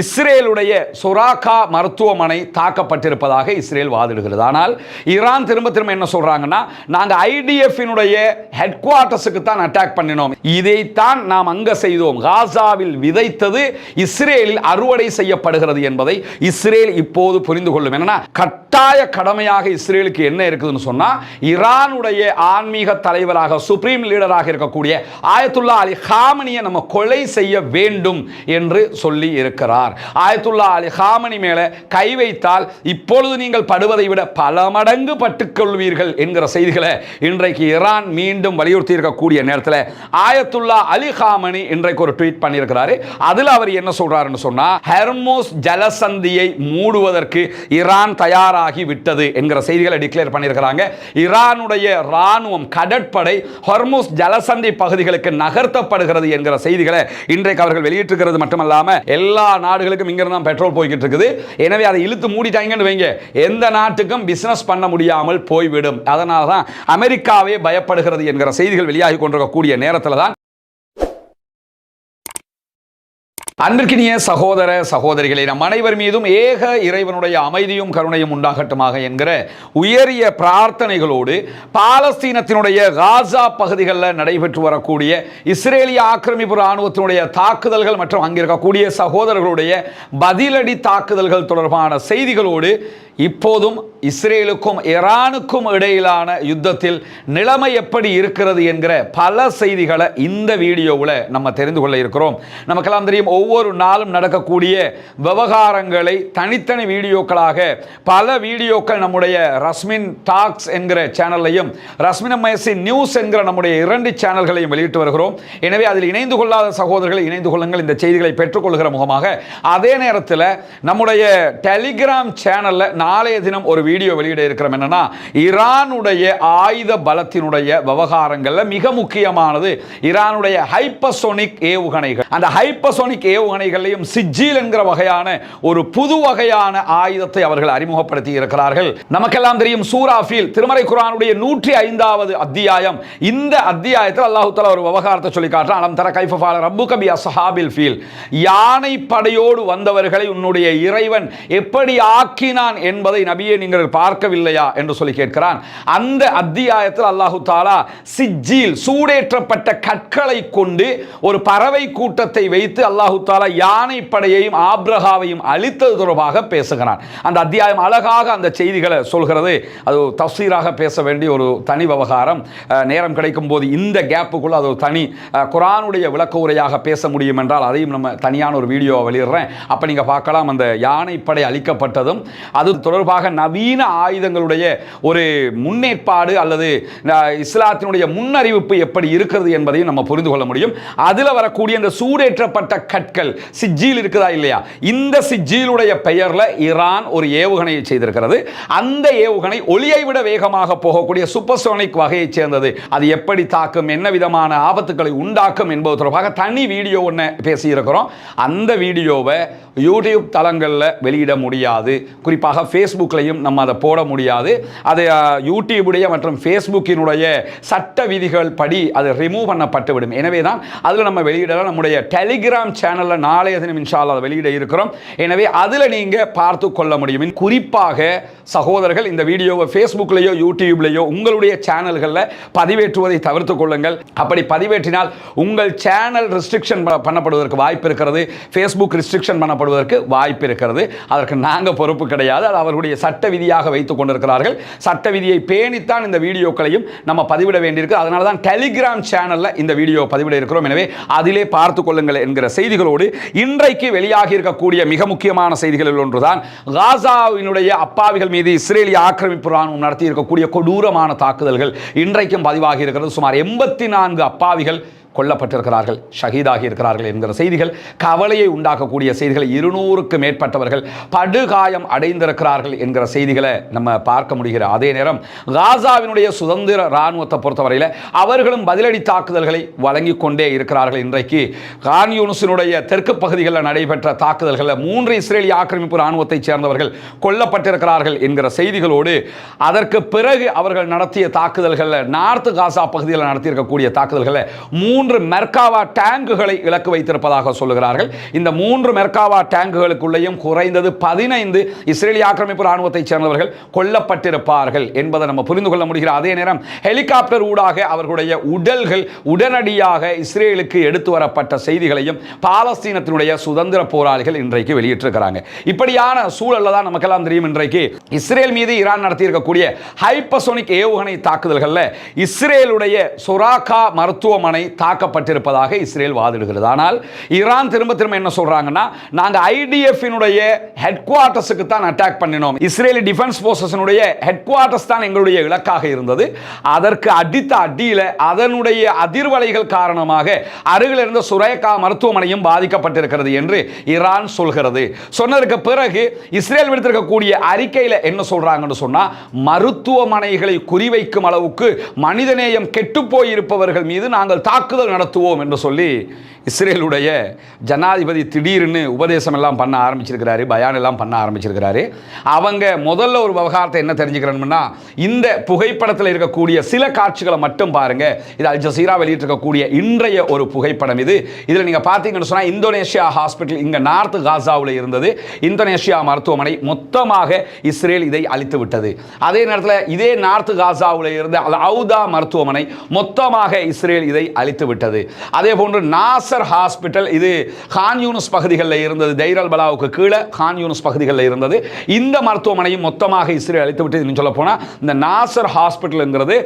இஸ்ரேலுடைய சொராக்கா மருத்துவமனை தாக்கப்பட்டிருப்பதாக இஸ்ரேல் வாதிடுகிறது. ஆனால் ஈரான் திரும்ப திரும்ப என்ன சொல்றாங்கன்னா, நாங்க ஐடிஎஃப்னுடைய ஹெட் குவார்ட்டர்ஸுக்கு தான் அட்டாக் பண்ணினோம், இதைத்தான் நாம் அங்க செய்தோம், காசாவில் விதைத்தது இஸ்ரேலில் அறுவடை செய்யப்படுகிறது என்பதை இஸ்ரேல் இப்போது புரிந்து கொள்ளும். என்னன்னா, கட்டாய கடமையாக இஸ்ரேலுக்கு என்ன இருக்குதுன்னு சொன்னா, ஈரானுடைய ஆன்மீக தலைவராக சுப்ரீம் லீடராக இருக்கக்கூடிய ஆயத்துல்லா அலி காமனியை நம்ம கொலை செய்ய வேண்டும் என்று சொல்லி இருக்கிறார். ஆயத்துல்லா அலி காமனி மேல கை வைத்தால் இப்பொழுது நீங்கள் படுவதை விட பல மடங்கு பட்டுக்கொள்வீர்கள் என்கிற செய்திகளை இன்றைக்கு ஈரான் மீண்டும் வலியுறுத்தி இருக்கக்கூடிய நேரத்தில் ஆயத்துல்லா அலி காமனி இன்றைக்கு ஒரு ட்வீட் பண்ணியிருக்கிறாரு. அதில் அவர் என்ன சொல்றாருன்னு சொன்னா, ஹெர்மோஸ் ஜலசந்தியை மூடுவதற்கு ஈரான் தயாராகி விட்டது என்கிற செய்திகளை டிக்ளேர் பண்ணியிருக்கிறாங்க. ஈரானுடைய ராணுவம் கடற்படை ஹெர்மோஸ் ஜலசந்தி பகுதிகளுக்கு நகர்த்தப்படுகிறது என்கிற செய்திகளை இன்றைக்கு அவர்கள் வெளியிட்டிருக்கிறது மட்டுமல்லாம எல்லா நாடுகளுக்கும் இங்கிருந்து பெட்ரோல் போய்கிட்டு இருக்குது. எனவே அதை இழுத்து மூடிட்டாங்கன்னு வைங்க, எந்த நாட்டுக்கும் பிசினஸ் பண்ண முடியாமல் போய்விடும். அதனால தான் அமெரிக்காவே பயப்படுகிறது என்கிற செய்திகள் வெளியாகி கொண்டிருக்கக்கூடிய நேரத்தில் தான் அன்பிற்கினிய சகோதர சகோதரிகளை, நம் அனைவர் மீதும் ஏக இறைவனுடைய அமைதியும் கருணையும் உண்டாகட்டுமாக என்கிற உயரிய பிரார்த்தனைகளோடு பாலஸ்தீனத்தினுடைய காசா பகுதிகளில் நடைபெற்று வரக்கூடிய இஸ்ரேலிய ஆக்கிரமிப்பு இராணுவத்தினுடைய தாக்குதல்கள் மற்றும் அங்கிருக்கக்கூடிய சகோதரர்களுடைய பதிலடி தாக்குதல்கள் தொடர்பான செய்திகளோடு இப்போதும் இஸ்ரேலுக்கும் ஈரானுக்கும் இடையிலான யுத்தத்தில் நிலைமை எப்படி இருக்கிறது என்கிற பல செய்திகளை இந்த வீடியோவில் நம்ம தெரிந்து கொள்ள இருக்கிறோம். நமக்கெல்லாம் தெரியும், ஒவ்வொரு நாளும் நடக்கக்கூடிய விவகாரங்களை தனித்தனி வீடியோக்களாக பல வீடியோக்கள் நம்முடைய ரஸ்மின் டாக்ஸ் என்கிற சேனல்லையும் ரஸ்மின் எம்எஸ்சி நியூஸ் என்கிற நம்முடைய 2 சேனல்களையும் வெளியிட்டு வருகிறோம். எனவே அதில் இணைந்து கொள்ளாத சகோதரர்கள் இணைந்து கொள்ளுங்கள், இந்த செய்திகளை பெற்றுக்கொள்கிற முகமாக. அதே நேரத்தில் நம்முடைய டெலிகிராம் சேனலில் நாளைய தினம் ஒரு வீடியோ வெளியிட இருக்கிறோம். என்னன்னா, ஈரானுடைய ஆயுத பலத்தினுடைய விவகாரங்கள்ல மிக முக்கியமானது ஈரானுடைய ஹைப்பர்சோனிக் ஏவுகணைகள். அந்த ஹைப்பர்சோனிக் ஏவுகணைகளையும் சிஜில் என்கிற வகையான ஒரு புது வகையான ஆயுதத்தை அவர்கள் அறிமுகப்படுத்தி இருக்கிறார்கள். நமக்கெல்லாம் தெரியும், சூரா ஃபீல் திருமறை குர்ஆனுடைய 105வது அத்தியாயம். இந்த அத்தியாயத்தில் அல்லாஹ் தஆலா ஒரு விவகாரத்தை சொல்லி காட்டுறான். அலம் தர கைஃப ஃபஅல ரப்புக பி அஸ்ஹாபில் ஃபீல், யானை படையோடு வந்தவர்களை உன்னுடைய இறைவன் எப்படி ஆக்கினான் என்பதை நபியே நீங்கள் பார்க்கவில்லையா என்று சொல்லி கேட்கிறான். அந்த அத்தியாயத்தில் அல்லாஹ் தஆலா சிஜ்ஜீல் சூடேற்றப்பட்ட கற்களை கொண்டு ஒரு பறவை கூட்டத்தை வைத்து அல்லாஹ் தஆலா யானை படையையும் ஆப்ரஹாவையும் அழித்தது தொடர்பாக பேசுகிறான். அந்த அத்தியாயம் அழகாக அந்த செய்திகளை சொல்கிறது. அது தஃசீராக பேச வேண்டிய ஒரு தனி விவகாரம். நேரம் கிடைக்கும் போது இந்த கேப்புக்குள்ள அது ஒரு தனி குர்ஆனுடைய விளக்க உரையாக பேச முடியும் என்றால் அதையும் நம்ம தனியான ஒரு வீடியோவை வெளியிடுறேன். அப்ப நீங்க பார்க்கலாம், அந்த யானை படை அழிக்கப்பட்டதும் அது தொடர்பாக நவீன ஆயுதங்களுடைய ஒரு முன்னேற்பாடு அல்லது இஸ்லாத்தினுடைய முன்னறிவிப்பு எப்படி இருக்கிறது என்பதையும் நம்ம புரிந்து கொள்ள முடியும். அதில் வரக்கூடிய இந்த சூடேற்றப்பட்ட கற்கள் சிஜ்ஜீல் இருக்குதா இல்லையா, இந்த சிஜ்ஜீலுடைய பெயர்ல ஈரான் ஒரு ஏவுகணையை செய்திருக்கிறது. அந்த ஏவுகணை ஒளியை விட வேகமாக போகக்கூடிய சூப்பர்சோனிக் வகையை சேர்ந்தது. அது எப்படி தாக்கும், என்ன விதமான ஆபத்துக்களை உண்டாக்கும் என்பது தொடர்பாக தனி வீடியோ ஒன்று பேசியிருக்கிறோம். அந்த வீடியோவை யூடியூப் தளங்களில் வெளியிட முடியாது, குறிப்பாக ஃபேஸ்புக்லையும் நம்ம அதை போட முடியாது. அது யூடியூபுடைய மற்றும் ஃபேஸ்புக்கினுடைய சட்ட விதிகள் படி அது ரிமூவ் பண்ணப்பட்டுவிடும். எனவே தான் அதில் நம்ம வெளியிடலாம். நம்முடைய டெலிகிராம் சேனலில் நாளைய தினம் இன்ஷா அல்லாஹ் வெளியிட இருக்கிறோம். எனவே அதில் நீங்கள் பார்த்து கொள்ள முடியும். குறிப்பாக சகோதரர்கள், இந்த வீடியோவை ஃபேஸ்புக்லேயோ யூடியூப்லேயோ உங்களுடைய சேனல்களில் பதிவேற்றுவதை தவிர்த்து கொள்ளுங்கள். அப்படி பதிவேற்றினால் உங்கள் சேனல் ரெஸ்ட்ரிக்ஷன் பண்ணப்படுவதற்கு வாய்ப்பு இருக்கிறது, ஃபேஸ்புக் ரெஸ்ட்ரிக்ஷன் பண்ணப்படுவதற்கு வாய்ப்பு இருக்கிறது. அதற்கு நாங்கள் பொறுப்பு கிடையாது, அது அவர்களுடைய சட்ட விதியாக வைத்துக் கொண்டிருக்கிறார்கள். சட்ட விதியை பேணித்தான் இந்த வீடியோக்களையும் நம்ம பதிவிட வேண்டியிருக்கு. அதனால தான் டெலிகிராம் சேனலில் இந்த வீடியோ பதிவிட இருக்கிறோம். எனவே அதிலே பார்த்துக் கொள்ளுங்கள் என்கிற செய்திகளோடு இன்றைக்கு வெளியாகி இருக்கக்கூடிய மிக முக்கியமான செய்திகளில் ஒன்றுதான், காசாவினுடைய அப்பாவிகள் மீது இஸ்ரேலிய ஆக்கிரமிப்பு ராணுவம் நடத்தி இருக்கக்கூடிய கொடூரமான தாக்குதல்கள் இன்றைக்கும் பதிவாகி இருக்கிறது. சுமார் 84 அப்பாவிகள் கொல்லப்பட்டிருக்கிறார்கள், ஷஹீதாகி இருக்கிறார்கள் என்கிற செய்திகள் கவலையை உண்டாக்கக்கூடிய செய்திகள். 200க்கு மேற்பட்டவர்கள் படுகாயம் அடைந்திருக்கிறார்கள் என்கிற செய்திகளை நம்ம பார்க்க முடிகிற அதே நேரம், காசாவினுடைய சுதந்திர இராணுவத்தை பொறுத்தவரையில் அவர்களும் பதிலடி தாக்குதல்களை வழங்கி கொண்டே இருக்கிறார்கள். இன்றைக்கு கான் யூனிஸினுடைய தெற்கு பகுதிகளில் நடைபெற்ற தாக்குதல்களில் 3 இஸ்ரேலிய ஆக்கிரமிப்பு இராணுவத்தைச் சேர்ந்தவர்கள் கொல்லப்பட்டிருக்கிறார்கள் என்கிற செய்திகளோடு, அதற்கு பிறகு அவர்கள் நடத்திய தாக்குதல்களில் நார்த் காசா பகுதியில் நடத்தியிருக்கக்கூடிய தாக்குதல்களில் 3 மெர்காவா டேங்குகளை இலக்கு வைத்திருப்பதாக சொல்லுகிறார்கள். இந்த 3 மெர்காவா டேங்குகளுக்குள்ளேயும் குறைந்தது 15 இஸ்ரேலிய ஆக்கிரமிப்பு ராணுவத்தைச் சேர்ந்தவர்கள் கொல்லப்பட்டிருப்பார்கள் என்பதை நம்ம புரிந்து கொள்ள முடிகிற அதே நேரம் ஹெலிகாப்டர் ஊடாக அவர்களுடைய உடல்கள் உடனடியாக இஸ்ரேலுக்கு எடுத்து வரப்பட்ட செய்திகளையும் பாலஸ்தீனத்தினுடைய சுதந்திர போராளிகள் இன்றைக்கு வெளியிட்டிருக்கிறாங்க. இப்படியான சூழல்ல தான் நமக்கெல்லாம் தெரியும், இன்றைக்கு இஸ்ரேல் மீது ஈரான் நடத்தியிருக்கக்கூடிய ஹைப்பர்சோனிக் ஏவுகணை தாக்குதல்களில் இஸ்ரேலுடைய சொராக்கா மருத்துவமனை தாக்கப்பட்டிருப்பதாக இஸ்ரேல் வாதிடுகிறது. ஆனால் ஈரான் திரும்ப திரும்ப என்ன சொல்றாங்கன்னா, நாங்க ஐடிஎஃப்-இனுடைய ஹெட் குவார்ட்டர்ஸுக்கு தான் அட்டாக் பண்ணினோம், இஸ்ரேலி டிஃபென்ஸ் போர்சஸினுடைய ஹெட் குவார்ட்டர்ஸ் தான் எங்களுடைய இலக்காக இருந்தது, அதற்கு அடித்த அடியில அதனுடைய அதிர்வலைகள் காரணமாக அருகில் இருந்த சுரேகா மருத்துவமனையும் பாதிக்கப்பட்டிருக்கிறது என்று ஈரான் சொல்கிறது. சொன்னதற்கு பிறகு இஸ்ரேல் விடுத்திருக்கக்கூடிய அறிக்கையில் என்ன சொல்றாங்கன்னு சொன்னா, மருத்துவமனைகளை குறிவைக்கும் அளவுக்கு மனிதநேயம் கெட்டுப்போய் இருப்பவர்கள் மீது நாங்கள் தாக்குதல் நடத்துவோம் என்று சொல்லி இஸ்ரேலுடைய ஜனாதிபதி திடீர்னு உபதேசம் எல்லாம் பண்ண ஆரம்பிச்சிருக்கிறாரு, பயான் எல்லாம் பண்ண ஆரம்பிச்சிருக்கிறாரு. அவங்க முதல்ல ஒரு விவகாரத்தை என்ன தெரிஞ்சுக்கிறோம்னா, இந்த புகைப்படத்தில் இருக்கக்கூடிய சில காட்சிகளை மட்டும் பாருங்க. இது அல் ஜசீரா வெளியிட்டிருக்கக்கூடிய இன்றைய ஒரு புகைப்படம். இதில் நீங்க பார்த்தீங்கன்னு சொன்னா, இந்தோனேஷியா ஹாஸ்பிட்டல் இங்க நார்த் காசாவில் இருந்தது. இந்தோனேஷியா மருத்துவமனை மொத்தமாக இஸ்ரேல் இதை அழித்து விட்டது. அதே நேரத்தில் இதே நார்த் காசாவில் இருந்த அல் அவுதா மருத்துவமனை மொத்தமாக இஸ்ரேல் இதை அழித்து விட்டது. அதே போன்று நாசர் ஹாஸ்பிட்டல், இது கான் யூனிஸ் பகுதிகளில் இருந்தது, தைர் அல் பலாவுக்கு கீழே கான் யூனிஸ் பகுதிகளில் இருந்தது. இந்த மருத்துவமனையும் மொத்தமாக இஸ்ரேல் அழித்து விட்டது. சொல்ல போனால் இந்த நாசர் ஹாஸ்பிட்டல்ங்கிறது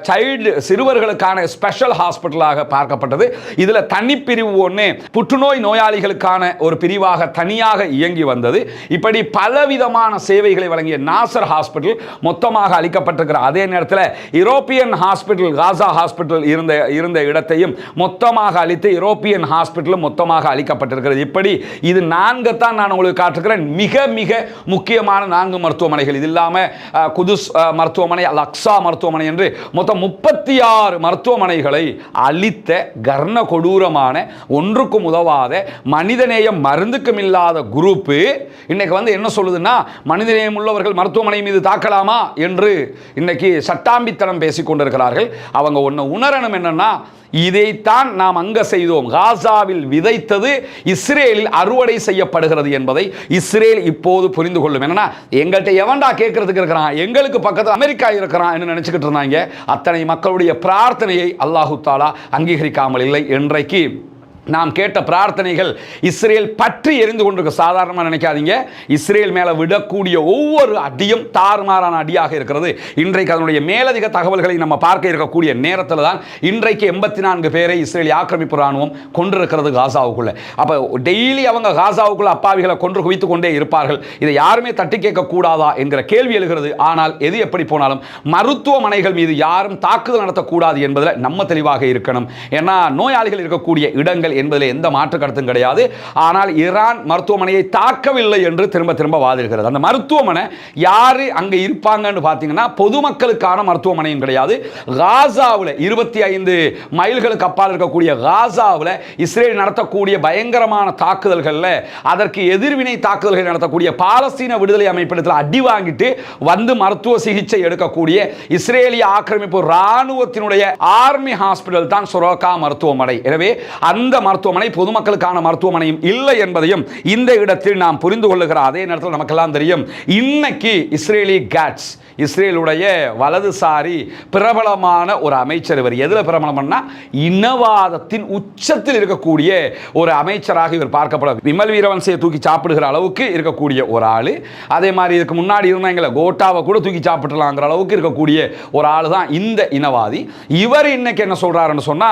சைல்டு சிறுவர்களுக்கான ஸ்பெஷல் ஹாஸ்பிட்டலாக பார்க்கப்பட்டது. இதில் தனிப்பிரிவு ஒன்று புற்றுநோய் நோயாளிகளுக்கான ஒரு பிரிவாக தனியாக இயங்கி வந்தது. இப்படி பலவிதமான சேவைகளை வழங்கிய நாசர் ஹாஸ்பிட்டல் மொத்தமாக அளிக்கப்பட்டிருக்கிற அதே நேரத்தில் யூரோப்பியன் ஹாஸ்பிட்டல், காசா ஹாஸ்பிட்டல் இருந்த இடத்தையும் மொத்தமாக அளித்து யூரோப்பியன் ஹாஸ்பிட்டல் மொத்தமாக அளிக்கப்பட்டிருக்கிறது. இப்படி இது 4 தான் நான் உங்களுக்கு காட்டுகிறேன், மிக மிக முக்கியமான 4 மருத்துவமனைகள். இது இல்லாமல் குதுஸ் மருத்துவமனை, அல் அக்ஸா மருத்துவமனை என்று மொத்தம் 36 மருத்துவமனைகளை அளித்த கர்ண கொடூரமான, ஒன்றுக்கும் உதவாத, மனிதநேயம் மருந்துக்கும் இல்லாத குரூப்பு இன்னைக்கு வந்து என்ன சொல்லுதுன்னா, மனிதநேயம் உள்ளவர்கள் மருத்துவமனை மீது தாக்கலாமா என்று இன்னைக்கு சட்டாம்பித்தனம் பேசிக் கொண்டிருக்கிறார்கள். அவங்க ஒன்று உணரணும், என்னன்னா இதைத்தான் நாம் அங்க செய்தோம், காசாவில் விதைத்தது இஸ்ரேலில் அறுவடை செய்யப்படுகிறது என்பதை இஸ்ரேல் இப்போது புரிந்து கொள்ளும். என்னன்னா, எங்கள்கிட்ட எவன்டா கேட்கறதுக்கு இருக்கிறான், எங்களுக்கு பக்கத்தில் அமெரிக்கா இருக்கிறான் என்று நினைச்சுக்கிட்டு இருந்தாங்க. அத்தனை மக்களுடைய பிரார்த்தனையை அல்லாஹு தாலா அங்கீகரிக்காமல் இல்லை. இன்றைக்கு நாம் கேட்ட பிரார்த்தனைகள் இஸ்ரேல் பற்றி எரிந்து கொண்டிருக்க. சாதாரணமாக நினைக்காதீங்க, இஸ்ரேல் மேலே விடக்கூடிய ஒவ்வொரு அடியும் தாறுமாறான அடியாக இருக்கிறது. இன்றைக்கு அதனுடைய மேலதிக தகவல்களை நம்ம பார்க்க இருக்கக்கூடிய நேரத்தில் தான் இன்றைக்கு 84 பேரை இஸ்ரேல் ஆக்கிரமிப்பு ராணுவம் கொண்டிருக்கிறது காசாவுக்குள்ள. அப்போ டெய்லி அவங்க காசாவுக்குள்ள அப்பாவிகளை கொன்று குவித்து கொண்டே இருப்பார்கள். இதை யாருமே தட்டி கேட்கக்கூடாதா என்கிற கேள்வி எழுகிறது. ஆனால் எது எப்படி போனாலும் மருத்துவமனைகள் மீது யாரும் தாக்குதல் நடத்தக்கூடாது என்பதில் நம்ம தெளிவாக இருக்கணும். ஏன்னா நோயாளிகள் இருக்கக்கூடிய இடங்கள் என்பதில் எந்த மாற்று கருத்தும் கிடையாது. ஆனால் ஈரான் மருத்துவமனையை தாக்கவில்லை என்று திரும்ப திரும்ப வாதிடுகிறது. அந்த மருத்துவமனை யாரு அங்க இருப்பாங்கன்னு பார்த்தீங்கன்னா, பொதுமக்களுக்கான மருத்துவமனையும் கிடையாது. காசாவில் 25 மைல்களுக்கு அப்பால் இருக்கக்கூடிய காசாவில் இஸ்ரேல் நடத்தக்கூடிய பயங்கரமான தாக்குதல்களில் அதற்கு எதிர்வினை தாக்குதல்கள் நடத்தக்கூடிய பாலஸ்தீன விடுதலை அமைப்பிடத்தில் அடி வாங்கிட்டு வந்து மருத்துவ சிகிச்சை எடுக்கக்கூடிய இஸ்ரேலிய ஆக்கிரமிப்பு ராணுவத்தினுடைய ஆர்மி ஹாஸ்பிட்டல் தான் சொரோகா மருத்துவமனை. எனவே அந்த மருத்துவமனை பொதுமக்களுக்கான மருத்துவமனையும் இல்லை என்பதையும் இந்த இடத்தில் நாம் புரிந்து கொள்ளுகிற அதே நேரத்தில் நமக்கெல்லாம் தெரியும், இன்னைக்கு இஸ்ரேலி காட்ஸ், இஸ்ரேலுடைய வலதுசாரி பிரபலமான ஒரு அமைச்சர். இவர் எதில் பிரபலம்னா, இனவாதத்தின் உச்சத்தில் இருக்கக்கூடிய ஒரு அமைச்சராக இவர் பார்க்கப்படும். விமல் வீரவன்சையை தூக்கி சாப்பிடுகிற அளவுக்கு இருக்கக்கூடிய ஒரு ஆள். அதே மாதிரி இதுக்கு முன்னாடி இருந்தாங்களே கோட்டாவை கூட தூக்கி சாப்பிடலாங்கிற அளவுக்கு இருக்கக்கூடிய ஒரு ஆள் தான் இந்த இனவாதி. இவர் இன்னைக்கு என்ன சொல்றாருன்னு சொன்னா,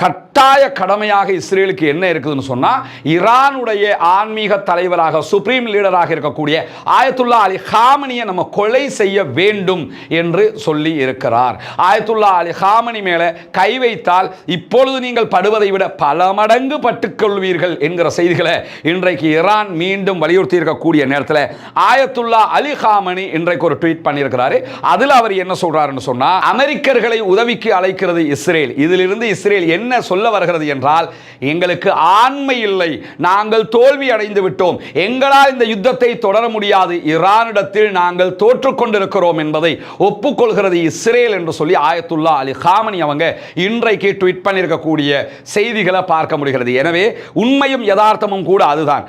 கட்டாய கடமையாக இஸ்ரேலுக்கு என்ன இருக்குதுன்னு சொன்னா, ஈரானுடைய ஆன்மீக தலைவராக சுப்ரீம் லீடராக இருக்கக்கூடிய ஆயத்துல்லா அலி காமனியை நம்ம கொலை செய்ய வேண்டும் என்று சொல்லி இருக்கிறார். ஆயத்துல்லா அலி காமனி மேலே கை வைத்தால் இப்பொழுது நீங்கள் படுவதை விட பல மடங்கு பட்டுக்கொள்வீர்கள் என்கிற செய்திகளை இன்றைக்கு ஈரான் மீண்டும் வலியுறுத்தி இருக்கக்கூடிய நேரத்தில் ஆயத்துல்லா அலி காமனி இன்றைக்கு ஒரு ட்வீட் பண்ணியிருக்கிறாரு. அதில் அவர் என்ன சொல்றாருன்னு சொன்னா, அமெரிக்கர்களை உதவிக்கு அழைக்கிறது இஸ்ரேல், இதிலிருந்து இஸ்ரேல் என்ன சொல்ல சொல்ல வருகிறது என்றால், எங்களுக்கு ஆண்மை இல்லை, நாங்கள் தோல்வி அடைந்து விட்டோம், எங்களால் இந்த யுத்தத்தை தொடர முடியாது, ஈரானிடத்தில் நாங்கள் தோற்றுக் கொண்டிருக்கிறோம் என்பதை ஒப்புக்கொள்கிறது இஸ்ரேல் என்று சொல்லி ஆயத்துல்லா அலி காமனி அவங்க இன்றைக்கு ட்வீட் பண்ணியிருக்கக்கூடிய செய்திகளை பார்க்க முடிகிறது. எனவே உண்மையும் யதார்த்தமும் கூட அதுதான்.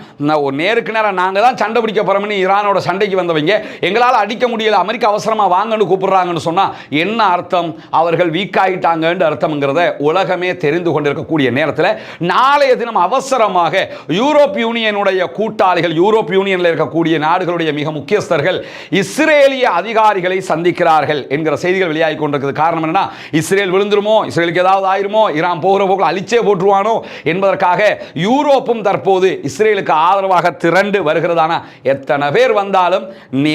நேருக்கு நேரம் நாங்கள் தான் சண்டை பிடிக்க போறோம்னு ஈரானோட சண்டைக்கு வந்தவங்க எங்களால் அடிக்க முடியல, அமெரிக்கா அவசரமா வாங்கன்னு கூப்பிடுறாங்கன்னு சொன்னா என்ன அர்த்தம்? அவர்கள் வீக் ஆயிட்டாங்கன்னு அர்த்தம்ங்கிறத உலகமே தெரிந்து கொண்டிருக்கக்கூடிய நேரத்தில் நாளைய தினம் அவசரமாக யூரோப் யூனியனுடைய கூட்டாளிகள், யூரோப் யூனியனில் இருக்கக்கூடிய நாடுகளுடைய மிக முக்கியஸ்தர்கள் இஸ்ரேலிய அதிகாரிகளை சந்திக்கிறார்கள் என்கிற செய்திகள் வெளியாகி கொண்டிருக்கிறது. காரணம் என்னன்னா, இஸ்ரேல் விழுந்துருமோ, இஸ்ரேலுக்கு ஏதாவது ஆயிருமோ, ஈரான் போகிற போக்கில் அழிச்சே போட்டுருவானோ என்பதற்காக யூரோப்பும் தற்போது இஸ்ரேலுக்கு ஆதரவாக திரண்டு வருகிறதான எத்தனை பேர் வந்தாலும்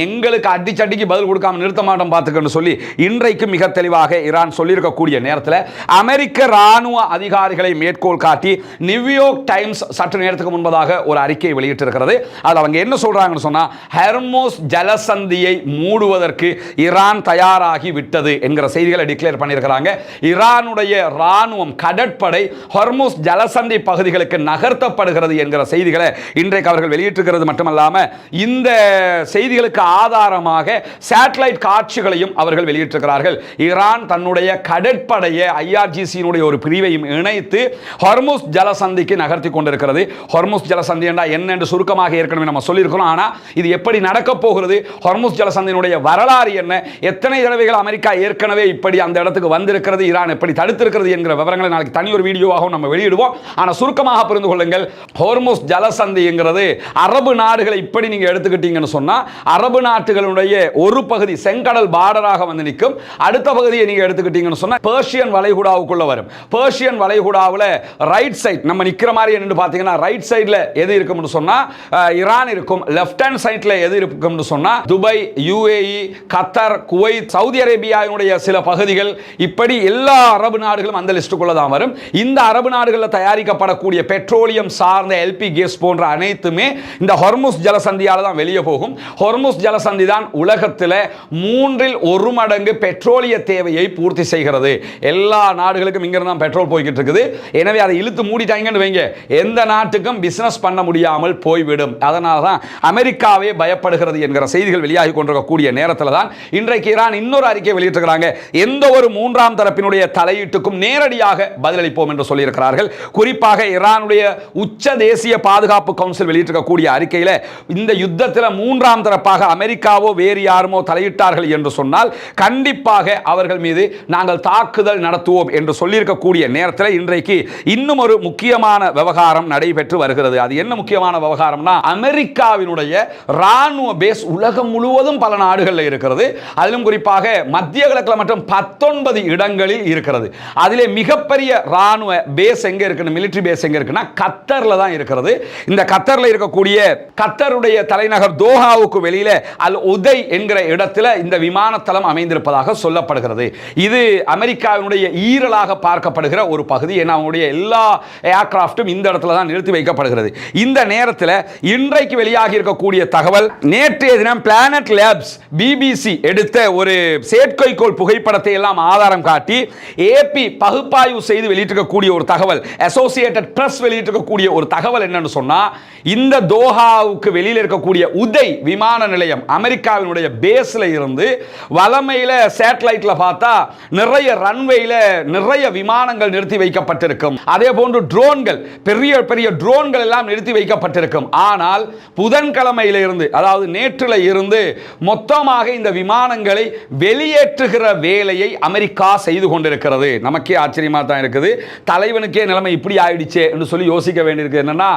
எங்களுக்கு அடிச்சடிக்கு பதில் கொடுக்காம நிறுத்த மாட்டோம் பார்த்துக்கன்னு சொல்லி இன்றைக்கு மிக தெளிவாக ஈரான் சொல்லியிருக்கக்கூடிய நேரத்தில் அமெரிக்க ராணுவ அதிகாரிகளை மேற்கோள் காட்டி நியூயார்க் டைம்ஸ் சற்று நேரத்துக்கு முன்பதாக ஒரு அறிக்கையை வெளியிட்டிருக்கிறது. அது அவங்க என்ன சொல்றாங்கன்னு சொன்னா, ஹெர்மோஸ் ஜலசந்தியை மூடுவதற்கு ஈரான் தயாராகி விட்டது என்கிற செய்திகளை டிக்ளேர் பண்ணியிருக்கிறாங்க. ஈரானுடைய ராணுவம், கடற்படை ஹெர்மோஸ் ஜலசந்தி பகுதிகளுக்கு நகர்த்தப்படுகிறது என்கிற செய்திகளை இன்றைக்கு அவர்கள் வெளியிட்டிருக்கிறது மட்டுமல்லாம இந்த செய்திகளுக்கு ஆதாரமாக சேட்டலைட் காட்சிகளையும் அவர்கள் வெளியிட்டிருக்கிறார்கள். ஈரான் தன்னுடைய கடற்படையை ஐஆர்ஜிசியினுடைய ஒரு பிரிவையும் இணைத்து ஹெர்மோஸ் ஜலசந்திக்கு நகர்த்தி கொண்டிருக்கிறது. ஹெர்மோஸ் ஜலசந்தி என்றால் என்ன என்று சுருக்கமாக ஏற்கனவே நம்ம சொல்லியிருக்கிறோம். ஆனால் இது எப்படி நடக்க போகிறது, ஹெர்மோஸ் ஜலசந்தியினுடைய வரலாறு என்ன, எத்தனை தடவைகள் அமெரிக்கா ஏற்கனவே இப்படி அந்த இடத்துக்கு வந்திருக்கிறது, ஈரான் எப்படி தடுத்திருக்கிறது என்கிற விவரங்களை நாளைக்கு தனி ஒரு வீடியோவாகவும் நம்ம வெளியிடுவோம். ஆனால் சுருக்கமாக புரிந்து கொள்ளுங்கள், ஹெர்மோஸ் ஜலசந்திங்கிறது அரபு நாடுகளை இப்படி நீங்க எடுத்துக்கிட்டீங்கன்னு சொன்னா, அரபு நாட்டுகளுடைய ஒரு பகுதி செங்கடல் பார்டராக வந்து நிற்கும். அடுத்த பகுதியை நீங்க எடுத்துக்கிட்டீங்கன்னு சொன்னா பெர்ஷியன் வளைகுடாவுக்குள்ள வரும். பெர்ஷியன் வளைகுடாவில் ரைட் சைடு நம்ம நிக்கிற மாதிரி என்னன்னு பாத்தீங்கன்னா, ரைட் சைடுல எது இருக்கும்னு சொன்னா ஈரான் இருக்கும், லெஃப்ட் ஹேண்ட் சைடுல எது இருக்கும்னு சொன்னா Dubai, UAE, Qatar, Kuwait, Saudi அரேபியாவுடைய சில பகுதிகள், இப்படி எல்லா அரபு நாடுகளும் அந்த லிஸ்டுக்குள்ள தான் வரும். இந்த அரபு நாடுகளில் தயாரிக்கப்படக்கூடிய பெட்ரோலியம் சார்ந்த எல்பி கேஸ் போன்ற அனைத்துமே இந்த ஹெர்மோஸ் ஜலசந்தியால தான் வெளியே போகும். ஹெர்மோஸ் ஜலசந்தி தான் உலகத்தில் 1/3 மடங்கு பெட்ரோலிய தேவையை பூர்த்தி செய்கிறது. எல்லா நாடுகளுக்கும் இங்க இருந்தா பெட்ரோல் போய்கிட்டு இருக்குது. எனவே அதை இழுத்து மூடிட்டாங்கன்னு வைங்க, எந்த நாட்டுக்கும் பிசினஸ் பண்ண முடியாமல் போய்விடும். அதனால தான் அமெரிக்காவே பயப்படுகிறது என்கிற செய்திகள் வெளியாகி கொண்டிருக்கக்கூடிய நேரத்தில் தான் இன்றைக்கு ஈரான் இன்னொரு அறிக்கை வெளியிட்டிருக்கிறாங்க. எந்த ஒரு மூன்றாம் தரப்பினுடைய தலையீட்டுக்கும் நேரடியாக பதிலளிப்போம் என்று சொல்லியிருக்கிறார்கள். குறிப்பாக ஈரானுடைய உச்ச தேசிய பாதுகாப்பு கவுன்சில் வெளியிட்டிருக்கக்கூடிய அறிக்கையில் இந்த யுத்தத்தில் மூன்றாம் தரப்பாக அமெரிக்காவோ வேறு யாருமோ தலையிட்டார்கள் என்று சொன்னால் கண்டிப்பாக அவர்கள் மீது நாங்கள் தாக்குதல் நடத்துவோம் என்று சொல்லியிருக்கக்கூடிய நேரத்தில் இன்றைக்கு இன்னும் ஒரு முக்கியமான விவகாரம் நடைபெற்று வருகிறது. அது என்ன முக்கியமான விவகாரம்னா, அமெரிக்காவினுடைய ராணுவ பேஸ் உலகம் முழுவதும் பல நாடுகளில் இருக்கிறது. அதிலும் குறிப்பாக மத்திய கிழக்கில் மற்றும் 19 இடங்களில் இருக்கிறது. அதிலே மிகப்பெரிய ராணுவ பேஸ் எங்க இருக்கு, மிலிட்டரி பேஸ் எங்க இருக்குன்னா கத்தர்ல தான் இருக்கிறது. இந்த கத்தர்ல இருக்கக்கூடிய கத்தருடைய தலைநகர் தோஹாவுக்கு வெளியில அல் உதை என்கிற இடத்துல இந்த விமானத்தளம் அமைந்திருப்பதாக சொல்லப்படுகிறது. இது அமெரிக்காவினுடைய ஈரலாக பார்க்கப்படுகிற ஒரு பகுதி. ஏன்னா அவங்களுடைய எல்லா ஏர்கிராஃப்டும் இந்த இடத்துல தான் நிறுத்தி வைக்கப்படுகிறது. இந்த நேரத்தில் இன்றைக்கு வெளியாகி இருக்கக்கூடிய தகவல், நேற்றைய தினம் பிளானட் லேப்ஸ் பிபிசி எடுத்த ஒரு செயற்கைக்கோள் புகைப்படத்தை எல்லாம் ஆதாரம் காட்டி ஏபி பகுப்பாய்வு செய்து வெளியிட்டிருக்கக்கூடிய ஒரு தகவல், அசோசியேட்டட் பிரஸ் வெளியிட்டிருக்கக்கூடிய ஒரு தகவல் என்னன்னு சொன்னா, இந்த தோஹாவுக்கு வெளியில் இருக்கக்கூடிய உதை விமான நிலையம் அமெரிக்காவினுடைய பேஸ்ல இருந்து வலமையில சேட்டலைட்ல பார்த்தா நிறைய ரன்வேல நிறைய விமானங்கள் நிறுத்தி வைக்கப்பட்டிருக்கும். அதே போன்று ட்ரோன்கள், பெரிய பெரிய ட்ரோன்கள் எல்லாம் நிறுத்தி வைக்கப்பட்டிருக்கும். ஆனால் புதன்கிழமையில இருந்து, அதாவது நேற்றுல இருந்து மொத்தமாக இந்த விமானங்களை வெளியேற்றுகிற வேலையை அமெரிக்கா செய்து கொண்டிருக்கிறது. நமக்கே ஆச்சரியமா தான் இருக்குது. தலைவனுக்கே நிலைமை இப்படி ஆயிடுச்சே என்று சொல்லி யோசிக்க வேண்டியிருக்கு. என்னன்னா,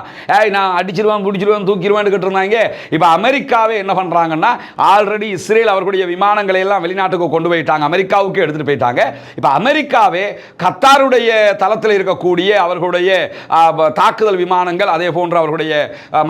நான் அடிச்சிருவேன், பிடிச்சிருவேன், தூக்கிடுவேன் இருந்தாங்க. இப்போ அமெரிக்காவே என்ன பண்றாங்கன்னா, ஆல்ரெடி இஸ்ரேல் அவர்களுடைய விமானங்களை எல்லாம் வெளிநாட்டுக்கு கொண்டு போயிட்டாங்க, அமெரிக்காவுக்கு எடுத்துட்டு போயிட்டாங்க. இப்போ அமெரிக்காவே கத்தாருடைய தளத்தில் இருக்கக்கூடிய அவர்களுடைய தாக்குதல் விமானங்கள், அதே போன்று அவர்களுடைய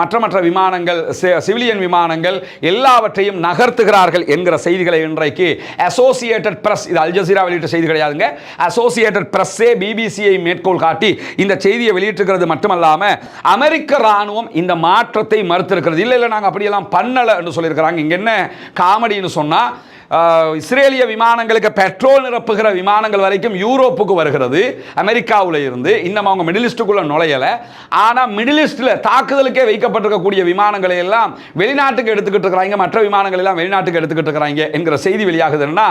மற்ற விமானங்கள், சிவிலியன் விமானங்கள் எல்லாவற்றையும் நகர்த்துகிறார்கள் என்கிற செய்திகளை இன்றைக்கு அசோசியேட்டட் பிரஸ், இது அல் ஜசீரா வெளியிட்ட செய்தி கிடையாதுங்க, அசோசியேட்டட் பிரஸ்ஸே பிபிசியை மேற்கோள் காட்டி இந்த செய்தியை வெளியிட்டிருக்கிறது மட்டுமல்லாம அமெரிக்க ராணுவம் இந்த மாற்றத்தை மறுத்திருக்கிறது. இல்ல நாங்க அப்படியெல்லாம் பண்ணல என்று சொல்லியிருக்கிறாங்க. இங்க என்ன காமெடின்னு சொன்னா, இஸ்ரேலிய விமானங்களுக்கு பெட்ரோல் நிரப்புகிற விமானங்கள் வரைக்கும் யூரோப்புக்கு வருகிறது அமெரிக்காவில் இருந்து. இன்னும் அவங்க மிடில் ஈஸ்டுக்குள்ள நுழையலை. ஆனால் மிடில் ஈஸ்டில் தாக்குதலுக்கே வைக்கப்பட்டிருக்கக்கூடிய விமானங்களை எல்லாம் வெளிநாட்டுக்கு எடுத்துக்கிட்டு இருக்கிறாங்க, மற்ற விமானங்கள் எல்லாம் வெளிநாட்டுக்கு எடுத்துக்கிட்டு இருக்கிறாங்க என்கிற செய்தி வெளியாகுதுன்னா,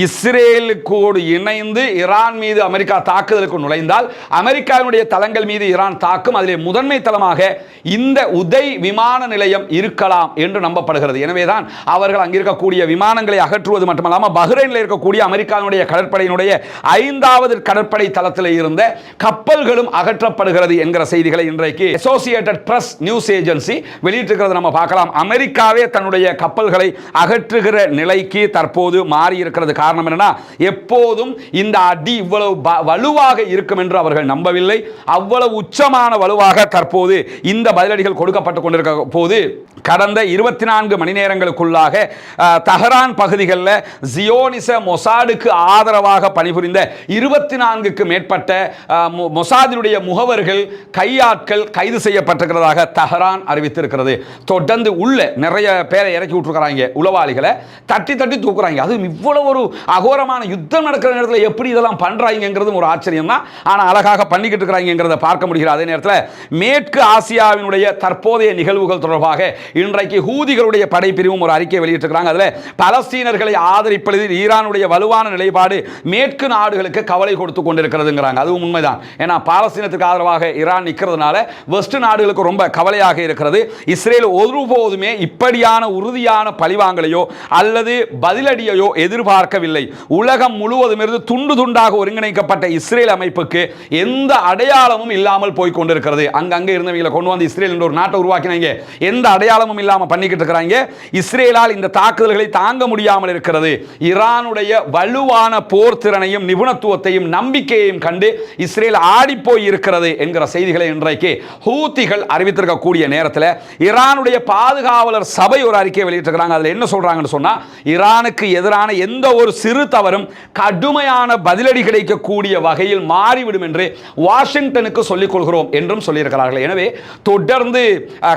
இஸ்ரேலுக்கோடு இணைந்து ஈரான் மீது அமெரிக்கா தாக்குதலுக்கு நுழைந்தால் அமெரிக்காவினுடைய தளங்கள் மீது ஈரான் தாக்கும். அதிலே முதன்மை தளமாக இந்த உதை விமான நிலையம் இருக்கலாம் என்று நம்பப்படுகிறது. எனவேதான் அவர்கள் அங்கிருக்கக்கூடிய விமானங்களை அகற்றுவது மட்டுமல்லாமல் பஹ்ரைனில் இருக்கக்கூடிய அமெரிக்காவினுடைய கடற்படையினுடைய 5வது கடற்படை தளத்தில் இருந்த கப்பல்களும் அகற்றப்படுகிறது என்கிற செய்திகளை இன்றைக்கு அசோசியேட்டட் பிரஸ் நியூஸ் ஏஜென்சி வெளியிட்டிருக்கிறது நம்ம பார்க்கலாம். அமெரிக்காவே தன்னுடைய கப்பல்களை அகற்றுகிற நிலைக்கு தற்போது மாறி இருக்கிறது. காரணம் என்னன்னா, எப்போதும் இந்த அடி இவ்வளவு வலுவாக இருக்கும் என்று அவர்கள் நம்பவில்லை. அவ்வளவு உச்சமான வலுவாக தற்போது இந்த பதிலடிகள் கொடுக்கப்பட்டுக் கொண்டிருக்க போது கடந்த 24 மணி நேரங்களுக்குள்ளாக தஹரான் பகுதிகளில் ஜியோனிச மொசாடுக்கு ஆதரவாக பணிபுரிந்த 24க்கு மேற்பட்ட மொசாதினுடைய முகவர்கள் கையாட்கள் கைது செய்யப்பட்டிருக்கிறதாக தஹரான் அறிவித்திருக்கிறது. தொடர்ந்து உள்ள நிறைய பேரை இறக்கி விட்டுருக்கிறாங்க, உளவாளிகளை தட்டி தட்டி தூக்குறாங்க. அது இவ்வளவு ஒரு அகோரமான யுத்தம் நடக்கிற நேரத்தில் எப்படி இதெல்லாம் பண்றாங்கிறது ஒரு ஆச்சரியம் தான். ஆனால் அழகாக பண்ணிக்கிட்டு இருக்கிறாங்கிறத பார்க்க முடிகிறது. அதே நேரத்தில் மேற்கு ஆசியாவினுடைய தற்போதைய நிகழ்வுகள் தொடர்பாக இன்றைக்கு ஹூதிகளுடைய படைப்பிரிவும் ஒரு அறிக்கை வெளியிட்டிருக்கிறாங்க. அதில் பலஸ்தீனர்களை ஆதரிப்பதில் ஈரானுடைய வலுவான நிலைப்பாடு மேற்கு நாடுகளுக்கு கவலை கொடுத்து கொண்டிருக்கிறதுங்கிறாங்க. அதுவும் உண்மைதான். ஏன்னா பாலஸ்தீனத்துக்கு ஆதரவாக ஈரான் நிற்கிறதுனால வெஸ்ட் நாடுகளுக்கு ரொம்ப கவலையாக இருக்கிறது. இஸ்ரேல் ஒருபோதுமே இப்படியான உறுதியான பழிவாங்கலையோ அல்லது பதிலடியையோ எதிர்பார்க்கவில்லை. உலகம் முழுவதும் இருந்து துண்டு துண்டாக ஒருங்கிணைக்கப்பட்ட இஸ்ரேல் அமைப்புக்கு எந்த அடையாளமும் இல்லாமல் போய் கொண்டிருக்கிறது. அங்கங்க இருந்தவங்களை கொண்டு வந்து இஸ்ரேல் என்ற ஒரு நாட்டை உருவாக்கினாங்க, எந்த அடையாளமும் இல்லாமல் பண்ணிக்கிட்டு இருக்கிறாங்க. இஸ்ரேலால் இந்த தாக்குதல்களை தாங்க முடியாமல் இருக்கிறது. ஈரானுடைய வலுவான போர் திறனையும் நிபுணத்துவத்தையும் நம்பிக்கையையும் கண்டு இஸ்ரேல் ஆடி போய் இருக்கிறது என்கிற செய்திகளை இன்றைக்கு ஹூத்திகள் அறிவித்திருக்கக்கூடிய நேரத்தில் ஈரானுடைய பாதுகாவலர் சபை ஒரு அறிக்கை வெளியிட்டிருக்கிறாங்க. அதில் என்ன சொல்றாங்கன்னு சொன்னா, ஈரானுக்கு எதிரான எந்த ஒரு சிறு தவறும் கடுமையான பதிலடி கிடைக்கக்கூடிய வகையில் மாறிவிடும் என்று வாஷிங்டனுக்கு சொல்லிக் கொள்கிறோம் என்றும் சொல்லியிருக்கிறார்கள். எனவே தொடர்ந்து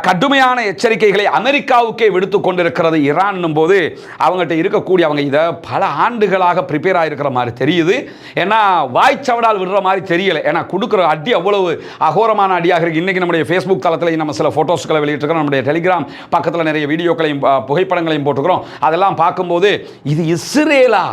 கடுமையான எச்சரிக்கைகளை அமெரிக்காவுக்கே விடுத்துக் கொண்டிருக்கிறது ஈரான் போது அவங்ககிட்ட இருக்கக்கூடிய அவங்க இதை பல ஆண்டுகளாக ப்ரிப்பேர் ஆகிருக்கிற மாதிரி தெரியுது. ஏன்னா வாய்ச்சவடால் விடுற மாதிரி தெரியல. ஏன்னா கொடுக்குற அடி அவ்வளவு அகோரமான அடியாக இருக்கு. இன்னைக்கு நம்முடைய ஃபேஸ்புக் தளத்தில் நம்ம சில போட்டோஸ்களை வெளியிட்டிருக்கிறோம், நம்முடைய டெலிகிராம் பக்கத்தில் நிறைய வீடியோக்களையும் புகைப்படங்களையும் போட்டுக்கிறோம். அதெல்லாம் பார்க்கும்போது இது இஸ்ரேலா,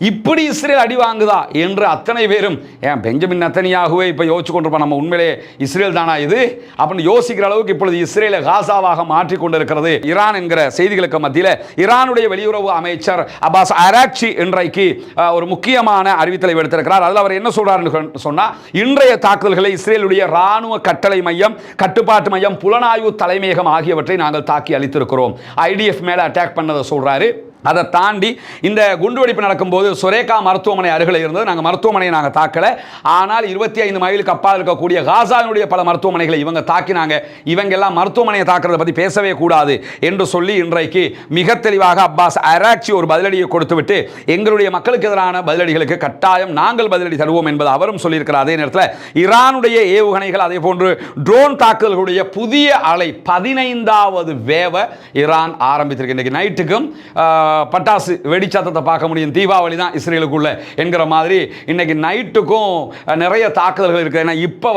இப்படி இஸ்ரேல் அடி வாங்குதா என்று அத்தனை பேரும் ஏன் பெஞ்சமின் நெத்தனியாகுவே இப்போ யோசிச்சு கொண்டிருப்போம், நம்ம உண்மையிலே இஸ்ரேல் தானா இது அப்படின்னு யோசிக்கிற அளவுக்கு இப்பொழுது இஸ்ரேலை காசாவாக மாற்றிக் கொண்டிருக்கிறது ஈரான் என்கிற செய்திகளுக்கு மத்தியில் ஈரானுடைய வெளியுறவு அமைச்சர் அப்பாஸ் அராக்சி இன்றைக்கு ஒரு முக்கியமான அறிவித்தலை எடுத்திருக்கிறார். அதில் அவர் என்ன சொல்றாருன்னு சொன்னா, இன்றைய தாக்குதல்களை இஸ்ரேலுடைய ராணுவ கட்டளை மையம், கட்டுப்பாட்டு மையம், புலனாய்வு தலைமையகம் ஆகியவற்றை நாங்கள் தாக்கி அளித்திருக்கிறோம். IDF மேல அட்டாக் பண்ணதை சொல்றாரு. அதை தாண்டி இந்த குண்டுவெடிப்பு நடக்கும்போது சுரேகா மருத்துவமனை அருகில் இருந்தது. நாங்கள் மருத்துவமனையை நாங்கள் தாக்கலை. ஆனால் 25 மைலுக்கு அப்பால் இருக்கக்கூடிய காசாவினுடைய பல மருத்துவமனைகளை இவங்க தாக்கினாங்க. இவங்க எல்லாம் மருத்துவமனையை தாக்குறதை பற்றி பேசவே கூடாது என்று சொல்லி இன்றைக்கு மிக தெளிவாக அப்பாஸ் அராக்சி ஒரு பதிலடியை கொடுத்துவிட்டு எங்களுடைய மக்களுக்கு எதிரான பதிலடிகளுக்கு கட்டாயம் நாங்கள் பதிலடி தருவோம் என்பது அவரும் சொல்லியிருக்கிறார். அதே நேரத்தில் ஈரானுடைய ஏவுகணைகள் அதே போன்று ட்ரோன் தாக்குதல்களுடைய புதிய அலை 15வது வேவ ஈரான் ஆரம்பித்திருக்கு. இன்றைக்கு நைட்டுக்கும் பட்டாசு வெடிச்சத்தத்தை பார்க்க முடியும். தீபாவளி தான் இஸ்ரேலுக்குள்ள என்கிற மாதிரி இன்னைக்கு நைட்டுக்கும் நிறைய தாக்குதல்கள் இருக்கு. ஏன்னா இப்போ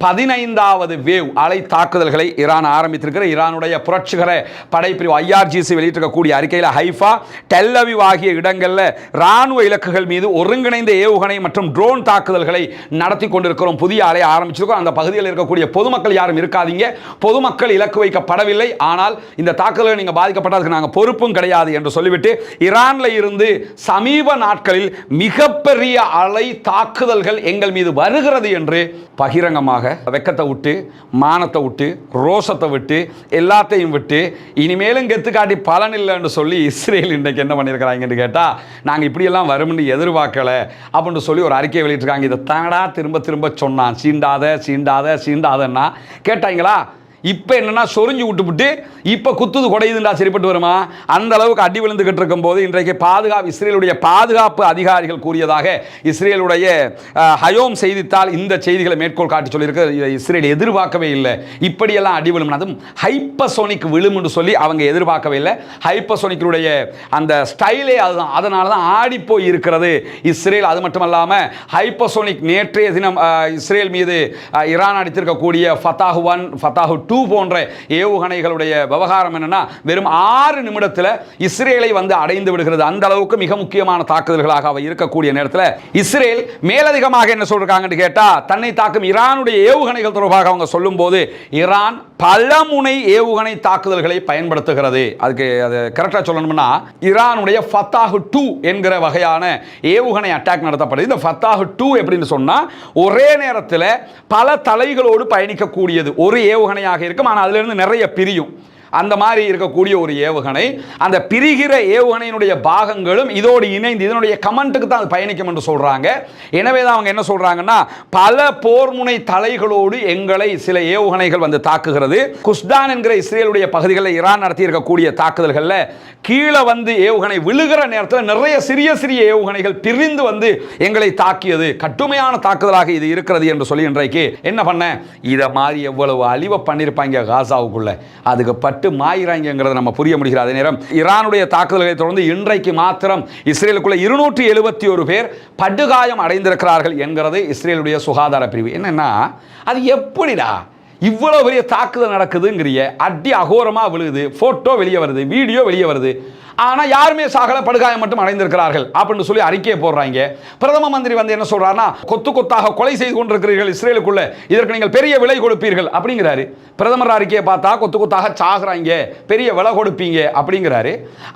15வது வேவ் அலை தாக்குதல்களை ஈரான் ஆரம்பித்திருக்கிற ஈரானுடைய புரட்சிகர படைப்பிரிவு IRGC வெளியிட்டிருக்கக்கூடிய அறிக்கையில் ஹைஃபா, டெல் அவிவ் ஆகிய இடங்களில் ராணுவ இலக்குகள் மீது ஒருங்கிணைந்த ஏவுகணை மற்றும் ட்ரோன் தாக்குதல்களை நடத்தி கொண்டிருக்கிறோம். புதிய அலை ஆரம்பிச்சிருக்கோம். அந்த பகுதியில் இருக்கக்கூடிய பொதுமக்கள் யாரும் இருக்காதீங்க, பொதுமக்கள் இலக்கு வைக்கப்படவில்லை. ஆனால் இந்த தாக்குதல்கள் நீங்கள் பாதிக்கப்பட்டதுக்கு நாங்கள் பொறுப்பும் கிடையாது என்று சொல்லிவிட்டு ஈரான்ல இருந்து சமீப நாட்களில் மிகப்பெரிய அலை தாக்குதல்கள் எங்கள் மீது வருகிறது என்று பகிரங்கமாக வெக்கத்தை விட்டு, மானத்தை விட்டு, ரோஷத்தை விட்டு, எல்லாத்தையும் விட்டு இனிமேலும் கெத்து காட்டி பலன் இல்லைன்னு சொல்லி இஸ்ரேல் இன்றைக்கு என்ன பண்ணியிருக்கிறாங்கன்னு கேட்டால், நாங்கள் இப்படியெல்லாம் வரும்னு எதிர்பார்க்கல அப்படின்னு சொல்லி ஒரு அறிக்கை வெளியிட்டிருக்காங்க. இதை தாடா திரும்ப திரும்ப சொன்னான், சீண்டாத சீண்டாத சீண்டாதன்னா கேட்டாங்களா? இப்போ என்னன்னா சொரிஞ்சு விட்டுவிட்டு இப்போ குத்துது குடையுதுண்டா சரிப்பட்டு வருமா? அந்த அளவுக்கு அடி விழுந்துகிட்டு இருக்கும் போது இன்றைக்கு இஸ்ரேலுடைய பாதுகாப்பு அதிகாரிகள் கூறியதாக இஸ்ரேலுடைய ஹயோம் செய்தித்தாள் இந்த செய்திகளை மேற்கோள் காட்டி சொல்லியிருக்கு. இஸ்ரேல் எதிர்பார்க்கவே இல்லை இப்படியெல்லாம் அடி விழும், அதுவும் ஹைப்பர்சோனிக் விழும் என்று சொல்லி அவங்க எதிர்பார்க்கவே இல்லை. ஹைப்பர்சோனிக்குடைய அந்த ஸ்டைலே அதுதான், அதனால தான் ஆடி போய் இருக்கிறது இஸ்ரேல். அது மட்டுமல்லாமல் ஹைப்பர்சோனிக் நேற்றைய தினம் இஸ்ரேல் மீது ஈரான் அடித்திருக்கக்கூடிய ஃபத்தாஹ் 1 ஃபத்தாஹ் 2 போன்ற ஏவுகணைகளுடைய விவகாரம் என்னன்னா வெறும் 6 நிமிடத்தில் இஸ்ரேலை வந்து அடைந்து விடுகிறது. அந்த அளவுக்கு மிக முக்கியமான தாக்குதல்களாக அவை இருக்கக்கூடிய நேரத்தில் இஸ்ரேல் மேலதிகமாக என்ன சொல்றாங்கன்னு கேட்டா, தன்னை தாக்கும் ஈரானுடைய ஏவுகணைகள் தொடர்பாக அவங்க சொல்லும் போது ஈரான் பலமுனை ஏவுகணை தாக்குதல்களை பயன்படுத்துகிறது. அதுக்கு அது கரெக்டாக சொல்லணும்னா ஈரானுடைய ஃபத்தாஹ் 2 என்கிற வகையான ஏவுகணை அட்டாக் நடத்தப்படுது. இந்த ஃபத்தாஹ் 2 எப்படின்னு சொன்னா ஒரே நேரத்தில் பல தலைகளோடு பயணிக்கக்கூடியது. ஒரு ஏவுகணையாக இருக்கும், ஆனால் அதிலிருந்து நிறைய பிரியும். அந்த மாதிரி இருக்கக்கூடிய ஒரு ஏவுகணை, அந்த பிரிகிற ஏவுகணையினுடைய பாகங்களும் இதோடு இணைந்து இதனுடைய கமெண்ட்டுக்கு தான் அது பயணிக்கும் என்று சொல்றாங்க. எனவே தான் அவங்க என்ன சொல்றாங்கன்னா, பல போர்முனை தலைகளோடு எங்களை சில ஏவுகணைகள் வந்து தாக்குகிறது. குஸ்தான் என்கிற இஸ்ரேலுடைய பகுதிகளில் ஈரான் நடத்தி இருக்கக்கூடிய தாக்குதல்களில் கீழே வந்து ஏவுகணை விழுகிற நேரத்தில் நிறைய சிறிய சிறிய ஏவுகணைகள் பிரிந்து வந்து எங்களை தாக்கியது. கடுமையான தாக்குதலாக இது இருக்கிறது என்று சொல்லி இன்றைக்கு என்ன பண்ண, இதை மாதிரி எவ்வளவு அழிவை பண்ணியிருப்பாங்க காசாவுக்குள்ள, அதுக்கு பட்டு மாயிறாங்கிறத நம்ம புரிய முடிகிறது. அதே நேரம் ஈரானுடைய தாக்குதல்களை தொடர்ந்து இன்றைக்கு மாத்திரம் இஸ்ரேலுக்குள்ள 271 பேர் படுகாயம் அடைந்திருக்கிறார்கள் என்கிறது இஸ்ரேலுடைய சுகாதார பிரிவு. என்னன்னா அது எப்படிடா இவ்வளவு பெரிய தாக்குதல் நடக்குதுங்கிறிய, அடி அகோரமா விழுகுது, போட்டோ வெளியே வருது, வீடியோ வெளியே வருது, ஆனால் யாருமே சாகல, படுகாயம் மட்டும் அடைந்திருக்கிறார்கள் அப்படின்னு சொல்லி அறிக்கையை போடுறாங்க. பிரதம மந்திரி வந்து என்ன சொல்றாருன்னா, கொத்து கொத்தாக கொலை செய்து கொண்டிருக்கிறீர்கள் இஸ்ரேலுக்குள்ள, இதற்கு நீங்கள் பெரிய விலை கொடுப்பீர்கள் அப்படிங்கிறாரு. பிரதமர் அறிக்கையை பார்த்தா கொத்து கொத்தாக சாகுறாங்க, பெரிய விலை கொடுப்பீங்க அப்படிங்கிறாரு.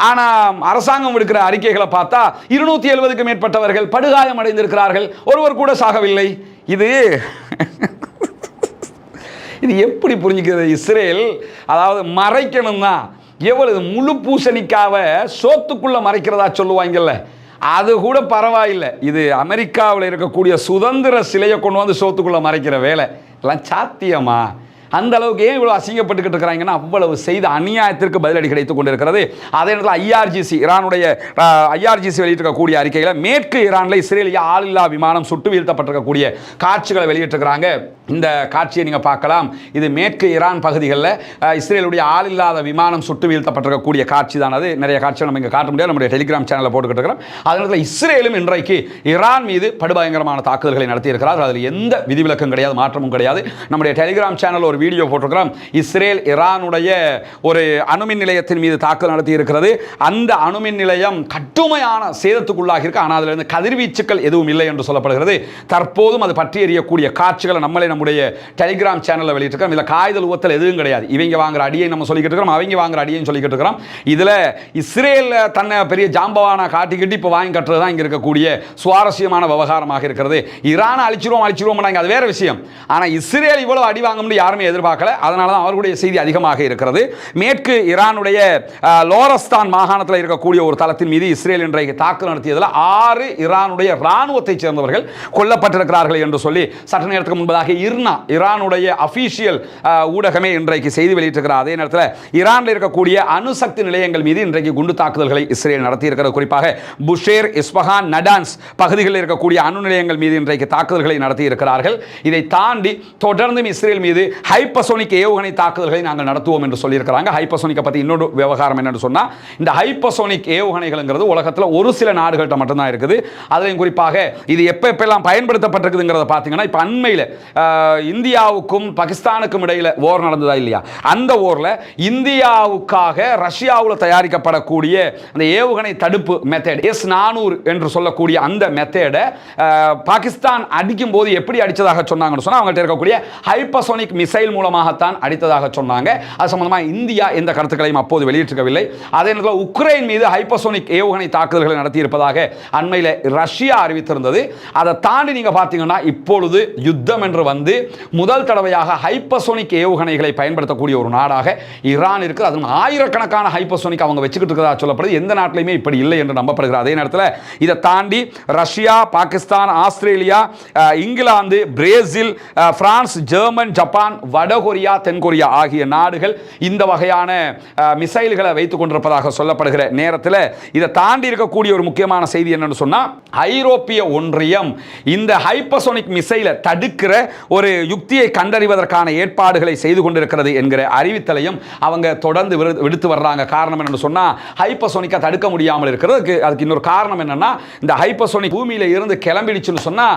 ஆனால் அரசாங்கம் எடுக்கிற அறிக்கைகளை பார்த்தா 270க்கும் மேற்பட்டவர்கள் படுகாயம் அடைந்திருக்கிறார்கள், ஒருவர் கூட சாகவில்லை. இது எப்படி புரிஞ்சுக்கிறது? இஸ்ரேல் அதாவது மறைக்கணும் தான், எவ்வளவு முழு பூசணிக்காவை சோத்துக்குள்ள மறைக்கிறதா சொல்லுவாங்கல்ல, அது கூட பரவாயில்லை. இது அமெரிக்காவில் இருக்கக்கூடிய சுதந்திர சிலையை கொண்டு வந்து சோத்துக்குள்ள மறைக்கிற வேலை எல்லாம் சாத்தியமா? அந்த அளவுக்கு ஏன் இவ்வளவு அசிங்கப்பட்டுக்கிட்டு இருக்கிறாங்கன்னா, அவ்வளவு செய்த அநியாயத்திற்கு பதிலடி கிடைத்துக் கொண்டிருக்கிறது. அதே நேரத்தில் ஐஆர்ஜிசி ஈரானுடைய ஐஆர்ஜிசி வெளியிட்டிருக்கக்கூடிய அறிக்கையில் மேற்கு ஈரானில் இஸ்ரேலிய ஆளில்லா விமானம் சுட்டு வீழ்த்தப்பட்டிருக்கக்கூடிய காட்சிகளை வெளியிட்டிருக்கிறாங்க. இந்த காட்சியை நீங்கள் பார்க்கலாம். இது மேற்கு ஈரான் பகுதிகளில் இஸ்ரேலுடைய ஆளில்லாத விமானம் சுட்டு வீழ்த்தப்பட்டிருக்கக்கூடிய காட்சி தான். அது நிறைய காட்சிகள் நம்ம இங்கே காட்ட முடியாது, நம்முடைய டெலிகிராம் சேனலில் போட்டுக்கிட்டு இருக்கிறோம். அதனால இஸ்ரேலும் இன்றைக்கு ஈரான் மீது படுபயங்கரமான தாக்குதல்களை நடத்தி இருக்கிறார். அதில் எந்த விதிவிலக்கும் கிடையாது, மாற்றமும் கிடையாது. நம்முடைய டெலிகிராம் சேனல் ஒரு வீடியோ போட்டிருக்கிறோம். இஸ்ரேல் ஈரானுடைய ஒரு அணுமின் நிலையத்தின் மீது தாக்குதல் நடத்தி இருக்கிறது. அந்த அணுமின் நிலையம் கடுமையான சேதத்துக்குள்ளாகி இருக்கு. ஆனால் அதிலிருந்து கதிர்வீச்சுக்கள் எதுவும் இல்லை என்று சொல்லப்படுகிறது. தற்போதும் அது பற்றி எறியக்கூடிய காட்சிகளை நம்மளே நம்முடைய டெலிகிராம் சேனலில் வெளியிட்டிருக்கிறோம். இதில் காய்தல் ஊத்தல் எதுவும் கிடையாது. இவங்க வாங்குற அடியை நம்ம சொல்லிக்கிட்டு இருக்கிறோம், அவங்க வாங்குற அடியை சொல்லிக்கிட்டு இருக்கிறோம். இதில் இஸ்ரேல் தன்னை பெரிய ஜாம்பவானா காட்டிக்கிட்டு இப்போ வாங்கி கட்டுறது தான் இங்கே இருக்கக்கூடிய சுவாரஸ்யமான விவகாரமாக இருக்கிறது. ஈரானை அழிச்சிருவோம் அது வேற விஷயம். ஆனால் இஸ்ரேல் இவ்வளவு அடி வாங்க முடியும் யாருமே எதிர்பார்க்கல. அதனால தான் அவர்களுடைய செய்தி அதிகமாக இருக்கிறது. மேற்கு ஈரானுடைய லோரஸ்தான் மாகாணத்தில் இருக்கக்கூடிய ஒரு தளத்தின் மீது இஸ்ரேல் இன்றைக்கு தாக்குதல் நடத்தியதில் 6 ஈரானுடைய இராணுவத்தைச் சேர்ந்தவர்கள் கொல்லப்பட்டிருக்கிறார்கள் என்று சொல்லி சற்று நேரத்துக்கு முன்பதாக ஈரானுடைய அபிஷியல் ஊடகமே இன்றைக்கு செய்தி வெளியிட்டிருக்கிறார். அதே நேரத்தில் ஈரானில் இருக்கக்கூடிய அணுசக்தி நிலையங்கள் மீது இன்றைக்கு குண்டு தாக்குதல்களை இஸ்ரேல் நடத்தியிருக்கிறது. குறிப்பாக புஷேர், இஸ்பஹான், நடான்ஸ் பகுதிகளில் இருக்கக்கூடிய அணு நிலையங்கள் மீது இன்றைக்கு தாக்குதல்களை நடத்தி இருக்கிறார்கள். இதை தாண்டி தொடர்ந்து இஸ்ரேல் மீது ஹைப்பர்சோனிக் ஏவுகணை தாக்குதல்களை நாங்கள் நடத்துவோம் என்று சொல்லியிருக்கிறாங்க. ஹைப்பர்சோனிக்கை பற்றி இன்னொரு விவகாரம் என்னன்னு சொன்னால், இந்த ஹைப்பர்சோனிக் ஏவுகணைகள்ங்கிறது உலகத்தில் ஒரு சில நாடுகள்கிட்ட மட்டும்தான் இருக்குது. அதிலையும் குறிப்பாக இது எப்பெல்லாம் பயன்படுத்தப்பட்டிருக்குதுங்கிறத பார்த்தீங்கன்னா, இப்போ அண்மையில் இந்தியாவுக்கும் பாகிஸ்தானுக்கும் இடையில் ஓர் நடந்ததா இல்லையா? அந்த ஓரில் இந்தியாவுக்காக ரஷ்யாவில் தயாரிக்கப்படக்கூடிய அந்த ஏவுகணை தடுப்பு மெத்தட் S-400 என்று சொல்லக்கூடிய அந்த மெத்தடை பாகிஸ்தான் அடிக்கும் போது எப்படி அடித்ததாக சொன்னாங்கன்னு சொன்னால், அவங்கள்ட்ட இருக்கக்கூடிய ஹைப்பர்சோனிக் மிசைல் மூலமாகத்தான் அடித்ததாக சொன்னாங்க. அது சம்பந்தமாக இந்தியா எந்த கருத்துக்களையும் அப்போது வெளியிட்டிருக்கவில்லை. அதே நேரத்தில் உக்ரைன் மீது ஹைப்பர்சோனிக் ஏவுகணை தாக்குதல்களை நடத்தியிருப்பதாக அண்மையில் ரஷ்யா அறிவித்திருந்தது. அதை தாண்டி நீங்கள் பார்த்தீங்கன்னா இப்பொழுது யுத்தம் என்று வந்து முதல் தடவையாக ஹைப்பர்சோனிக் ஏவுகணைகளை பயன்படுத்தக்கூடிய ஒரு நாடாக ஈரான் இருக்குது. அதுவும் ஆயிரக்கணக்கான ஹைப்பர்சோனிக் அவங்க வச்சுக்கிட்டு இருக்கிறதா சொல்லப்படுது. எந்த நாட்டிலையுமே இப்படி இல்லை என்று நம்பப்படுகிறது. அதே நேரத்தில் இதை தாண்டி Russia, Pakistan, Australia, England, Brazil, France, German, Japan, வடகொரியா, தென்கொரியா ஆகிய நாடுகள் இந்த வகையான மிசைல்களை வைத்துக் கொண்டிருப்பதாக சொல்லப்படுகிற நேரத்தில் இதை தாண்டி இருக்கக்கூடிய ஒரு முக்கியமான செய்தி என்னன்னு சொன்னா, ஐரோப்பிய ஒன்றியம் இந்த ஹைப்பர்சோனிக் மிசைலை தடுக்கிற ஒரு யுக்தியை கண்டறிவதற்கான ஏற்பாடுகளை செய்து கொண்டிருக்கிறது என்கிற அறிவித்தலையும் அவங்க தொடர்ந்து விடுத்து வர்றாங்க. காரணம் என்னன்னு சொன்னா, ஹைப்பர்சோனிக்கா தடுக்க முடியாமல் இருக்கிறதுக்கு அதுக்கு இன்னொரு காரணம் என்னன்னா, இந்த ஹைப்பர்சோனிக் பூமியில இருந்து கிளம்பிடுச்சுன்னு சொன்னா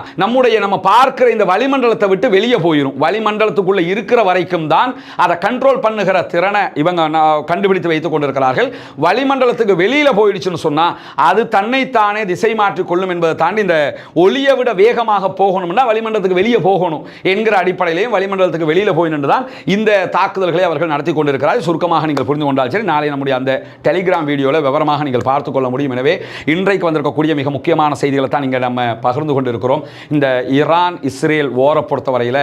நம்ம பார்க்கிற இந்த வளிமண்டலத்தை விட்டு வெளியே போயிடும். வளிமண்டலத்துக்குள்ள இருக்கிற வரைக்கும் தான் அதை கண்ட்ரோல் பண்ணுகிற திறனை இவங்க கண்டுபிடித்து வைத்துக் கொண்டிருக்கிறார்கள். வளிமண்டலத்துக்கு வெளியில போயிடுச்சுன்னு சொன்னா அது தன்னைத்தானே திசை மாற்றிக் கொள்ளும் என்பதை தாண்டி இந்த ஒளியை விட வேகமாக போகணும்னா வளிமண்டலத்துக்கு வெளியே போகணும் என்கிற அடிப்படையிலையும் வளிமண்டலத்துக்கு வெளியில போய் நின்றுதான் இந்த தாக்குதல்களை அவர்கள் நடத்தி கொண்டிருக்கிறார்கள். சுருக்கமாக நீங்கள் புரிந்து கொண்டால் சரி, நாளை நம்முடைய அந்த டெலிகிராம் வீடியோவில் விவரமாக நீங்கள் பார்த்துக் கொள்ள முடியும். எனவே இன்றைக்கு வந்திருக்கக்கூடிய மிக முக்கியமான செய்திகளை தான் இங்கே நம்ம பகிர்ந்து கொண்டிருக்கிறோம். இந்த ஈரான் இஸ்ரேல் வாரை பொறுத்தவரையில்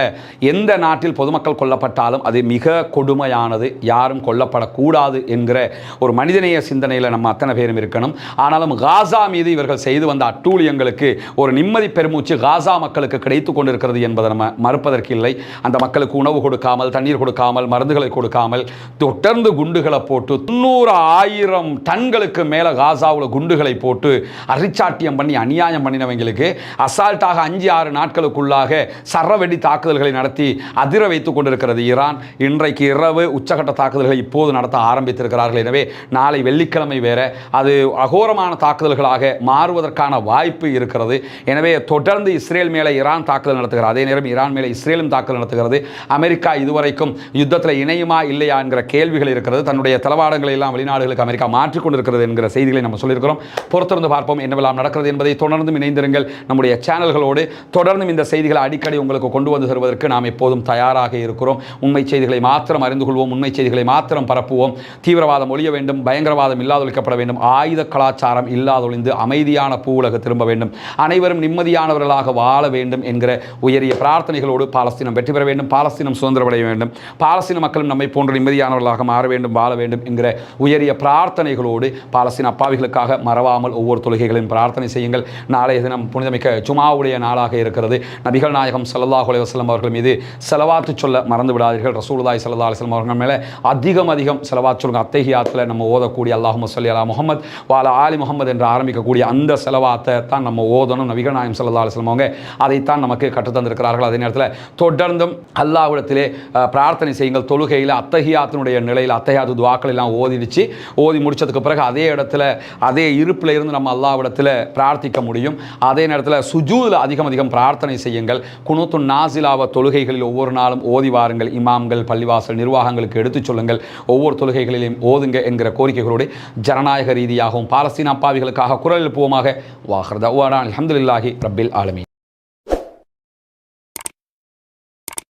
எந்த நாட்டில் பொதுமக்கள் கொல்லப்பட்டாலும் அது மிக கொடுமையானது, யாரும் கொல்லப்படக்கூடாது என்கிற ஒரு மனிதநேய சிந்தனையில் நம்ம அத்தனை பேரும் இருக்கணும். ஆனாலும் காசா மீது இவர்கள் செய்து வந்த அட்டூழியங்களுக்கு ஒரு நிம்மதி பெருமூச்சு காசா மக்களுக்கு கிடைத்துக் கொண்டிருக்கிறது என்பதை நம்ம மறுப்பதற்கு இல்லை. அந்த மக்களுக்கு உணவு கொடுக்காமல், தண்ணீர் கொடுக்காமல், மருந்துகளை கொடுக்காமல் தொடர்ந்து குண்டுகளை போட்டு 90,000 டன்களுக்கு மேலே காசாவில் குண்டுகளை போட்டு அரிச்சாட்டியம் பண்ணி அநியாயம் பண்ணினவங்களுக்கு அசால்ட்டாக 5-6 நாட்களுக்குள்ளாக சரவெடி தாக்குதல்களை நடத்தி அதிர வைத்துக் கொண்டிருக்கிறது ஈரான். இன்றைக்கு இரவு உச்சகட்ட தாக்குதல்களை இப்போது நடத்த ஆரம்பித்திருக்கிறார்கள். எனவே நாளை வெள்ளிக்கிழமை வேற அது அகோரமான தாக்குதல்களாக மாறுவதற்கான வாய்ப்பு இருக்கிறது. எனவே தொடர்ந்து இஸ்ரேல் மேலே ஈரான் தாக்குதல் நடத்துகிறது. அதே நேரம் ஈரான் மேலே இஸ்ரேலும் தாக்குதல் நடத்துகிறது. அமெரிக்கா இதுவரைக்கும் யுத்தத்தில் இணையுமா இல்லையா என்கிற கேள்விகள் இருக்கிறது. தன்னுடைய தளவாடங்களை எல்லாம் வெளிநாடுகளுக்கு அமெரிக்கா மாற்றிக்கொண்டிருக்கிறது என்கிற செய்திகளை நம்ம சொல்லியிருக்கிறோம். பொறுத்திருந்து பார்ப்போம் என்னவெல்லாம் நடக்கிறது என்பதை. தொடர்ந்து இணைந்திருங்கள் நம்முடைய சேனல்களோடு. தொடர்ந்து இந்த செய்திகளை அடிக்கடி உங்களுக்கு கொண்டு வந்து தருவதற்கு நாம் எப்போதும் தயாராக இருக்கிறோம். உண்மை செய்திகளை மாத்திரம் அறிந்து கொள்வோம், உண்மை செய்திகளை மாத்திரம் பரப்புவோம். தீவிரவாதம் ஒழிய வேண்டும், பயங்கரவாதம் இல்லாதொழிக்கப்பட வேண்டும், ஆயுத கலாச்சாரம் இல்லாதொழிந்து அமைதியான பூவுலக திரும்ப வேண்டும், அனைவரும் நிம்மதியானவர்களாக வாழ வேண்டும் என்கிற உயரிய பிரார்த்தனைகளோடு பாலஸ்தீனம் வெற்றி பெற வேண்டும், பாலஸ்தீனம் சுதந்திரமடைய வேண்டும், பாலஸ்தீன மக்களும் நம்மை போன்ற நிம்மதியானவர்களாக மாற வேண்டும், வாழ வேண்டும் என்கிற உயரிய பிரார்த்தனைகளோடு பாலஸ்தீன அப்பாவிகளுக்காக மறவாமல் ஒவ்வொரு தொழுகைகளையும் பிரார்த்தனை செய்யுங்கள். நாளைய தினம் புனிதமிக்க ஜுமாவுடைய நாளாக இருக்கிறது. நபிகள் நாயகம் ஸல்லல்லாஹு அலைஹி வஸல்லம் அவர்கள் மீது ஸலவாத்து சொல்ல மறந்து விடாதீர்கள். ரசூலுல்லாஹி ஸல்லல்லாஹு அலைஹி வஸல்லம் அவர்கள் மேலே அதிகம் ஸலவாத் சொல்லுங்க. அத்தஹியாத்தில் நம்ம ஓதக்கூடிய அல்லாஹும்ம ஸல்லி அலா முஹம்மத் வ அலா ஆலி முஹம்மத் என்று ஆரம்பிக்கக்கூடிய அந்த ஸலவாத்தை தான் நம்ம ஓதணும். நபிகள் நாயகம் ஸல்லல்லாஹு அலைஹி வஸல்லம் அவங்க அதைத்தான் நமக்கு கற்றுத்தந்திருக்கிறார்கள். அதே நேரத்தில் தொடர்ந்தும் அல்லாஹ்விடத்திலே பிரார்த்தனை செய்யுங்கள். தொழுகையில் அத்தஹியாத்தினுடைய நிலையில் அத்தஹியாத்து துஆக்கள் எல்லாம் ஓதி முடிச்சதுக்கு பிறகு அதே இடத்துல அதே இருப்பில் இருந்து நம்ம அல்லாஹ்விடத்தில் பிரார்த்திக்க முடியும். அதே நேரத்தில் சுஜூதில் அதிகம் பிரார்த்தனை செய்யுங்கள். குனூத்துன் நாசிலாவ தொழுகைகளில் ஒவ்வொரு நாளும் ஓதி வாருங்கள். இமாம்கள், பள்ளிவாசல் நிர்வாகங்களுக்கு எடுத்துச் சொல்லுங்கள். ஒவ்வொரு தொழுகைகளிலும் ஓதுங்க என்கிற கோரிக்கைகளோடு ஜனநாயக ரீதியாகவும் பாலஸ்தீன அப்பாவிகளுக்காக குரல் எழுப்புவோமாக. வாஹர் தஅவானா அல்ஹம்துலில்லாஹி ரப்பில் ஆலமீன்.